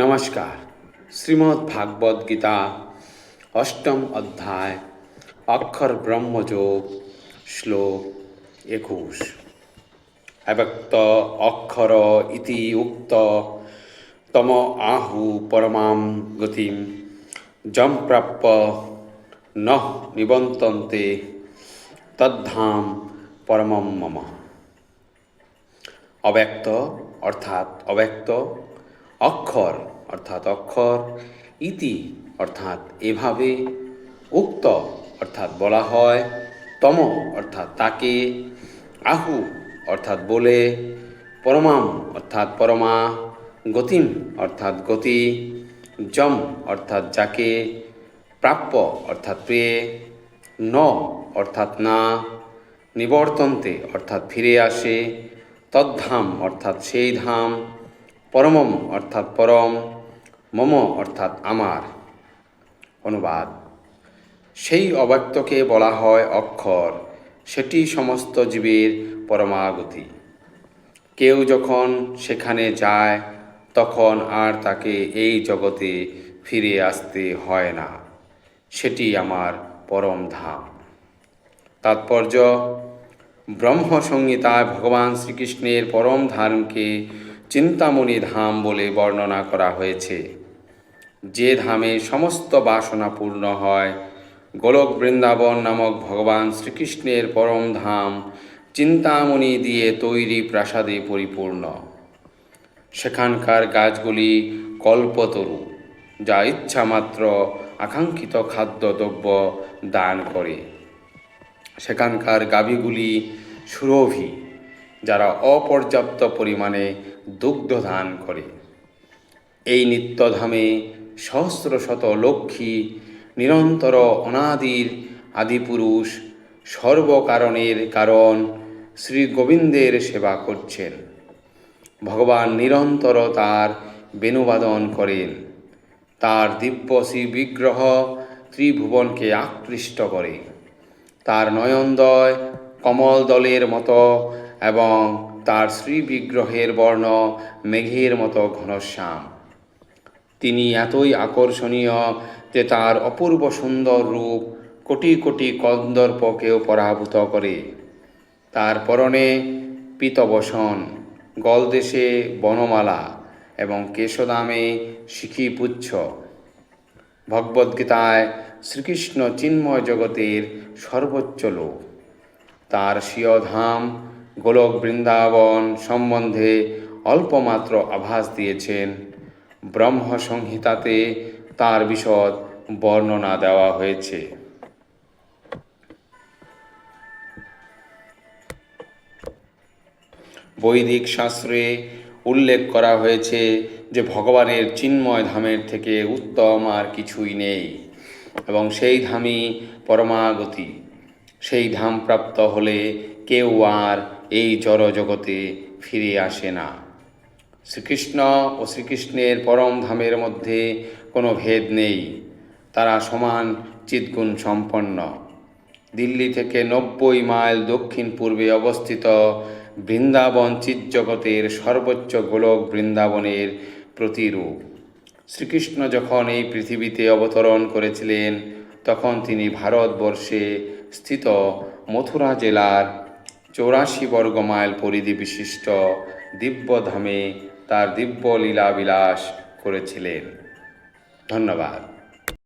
নমস্কার। শ্রীমদ্ ভাগবত গীতা অষ্টম অধ্যায় অক্ষর ব্রহ্মযোগ শ্লোক 21। অব্যক্ত অক্ষর ইতি উক্ত তম আহু পরমাম গতিম যম প্রাপ্য নঃ নিবন্তন্তে তদ্ধাম পরমম মম। অব্যক্ত অর্থাৎ অব্যক্ত, অক্ষর অর্থাৎ অক্ষর, ইতি অর্থাৎ এভাবে, উক্ত অর্থাৎ বলা হয়, তম অর্থাৎ তাকে, আহু অর্থাৎ বলে, পরমাম অর্থাৎ পরমা, গতিম অর্থাৎ গতি, যম অর্থাৎ যাকে, প্রাপ্য অর্থাৎ পেয়ে, ন অর্থাৎ না, নিবর্তন্তে অর্থাৎ ফিরে আসে, তদ্ধাম অর্থাৎ সেই ধাম, পরমম অর্থাৎ পরম, মম অর্থাৎ আমার। অনুবাদ: সেই অব্যক্তকে বলা হয় অক্ষর, সেটি সমস্ত জীবের পরমাগতি। কেউ যখন সেখানে যায় তখন আর তাকে এই জগতে ফিরে আসতে হয় না। সেটি আমার পরম ধাম। তাৎপর্য: ব্রহ্মসংহিতায় ভগবান শ্রীকৃষ্ণের পরম ধামকে চিন্তামণি ধাম বলে বর্ণনা করা হয়েছে। যে ধামে সমস্ত বাসনা পূর্ণ হয়, গোলক বৃন্দাবন নামক ভগবান শ্রীকৃষ্ণের পরম ধাম চিন্তামণি দিয়ে তৈরি প্রাসাদে পরিপূর্ণ। সেখানকার গাছগুলি কল্পতরু, যা ইচ্ছামাত্র আকাঙ্ক্ষিত খাদ্যদ্রব্য দান করে। সেখানকার গাভীগুলি সুরভি, যারা অপর্যাপ্ত পরিমাণে দুগ্ধ দান করে। এই নিত্যধামে সহস্র শত লক্ষ্মী নিরন্তর অনাদির আদিপুরুষ সর্বকারণের কারণ শ্রী গোবিন্দের সেবা করছেন। ভগবান নিরন্তর তার বেণুবাদন করেন। তার দিব্য শ্রী বিগ্রহ ত্রিভুবনকে আকৃষ্ট করে। তার নয়নদ্বয় কমল দলের মতো এবং তার শ্রীবিগ্রহের বর্ণ মেঘের মতো ঘনশ্যাম। তিনি এতই আকর্ষণীয় যে তার অপূর্ব সুন্দর রূপ কোটি কোটি কন্দর্পকেও পরাভূত করে। তার পরনে পীতবসন, গলদেশে বনমালা এবং কেশদামে শিখিপুচ্ছ। ভগবদ্গীতায় শ্রীকৃষ্ণ চিন্ময় জগতের সর্বোচ্চ লোক। তার স্বীয় ধাম গোলক বৃন্দাবন সম্বন্ধে অল্পমাত্র আভাস দিয়েছেন। ব্রহ্মসংহিতাতে তার বিশদ বর্ণনা দেওয়া হয়েছে। বৈদিক শাস্ত্রে উল্লেখ করা হয়েছে যে ভগবানের চিন্ময় ধামের থেকে উত্তম আর কিছুই নেই এবং সেই ধামই পরমাগতি। সেই ধাম প্রাপ্ত হলে কেউ আর এই জড়জগতে ফিরে আসে না। শ্রীকৃষ্ণ ও শ্রীকৃষ্ণের পরম ধামের মধ্যে কোনো ভেদ নেই। তারা সমান চিৎগুণ সম্পন্ন। দিল্লি থেকে 90 মাইল দক্ষিণ পূর্বে অবস্থিত বৃন্দাবন চিৎজগতের সর্বোচ্চ গোলক বৃন্দাবনের প্রতিরূপ। শ্রীকৃষ্ণ যখন এই পৃথিবীতে অবতরণ করেছিলেন তখন তিনি ভারতবর্ষে স্থিত মথুরা জেলার 84 বর্গ মাইল পরিধি বিশিষ্ট দিব্যধামে তার দিব্য লীলা বিলাস করেছিলেন। ধন্যবাদ।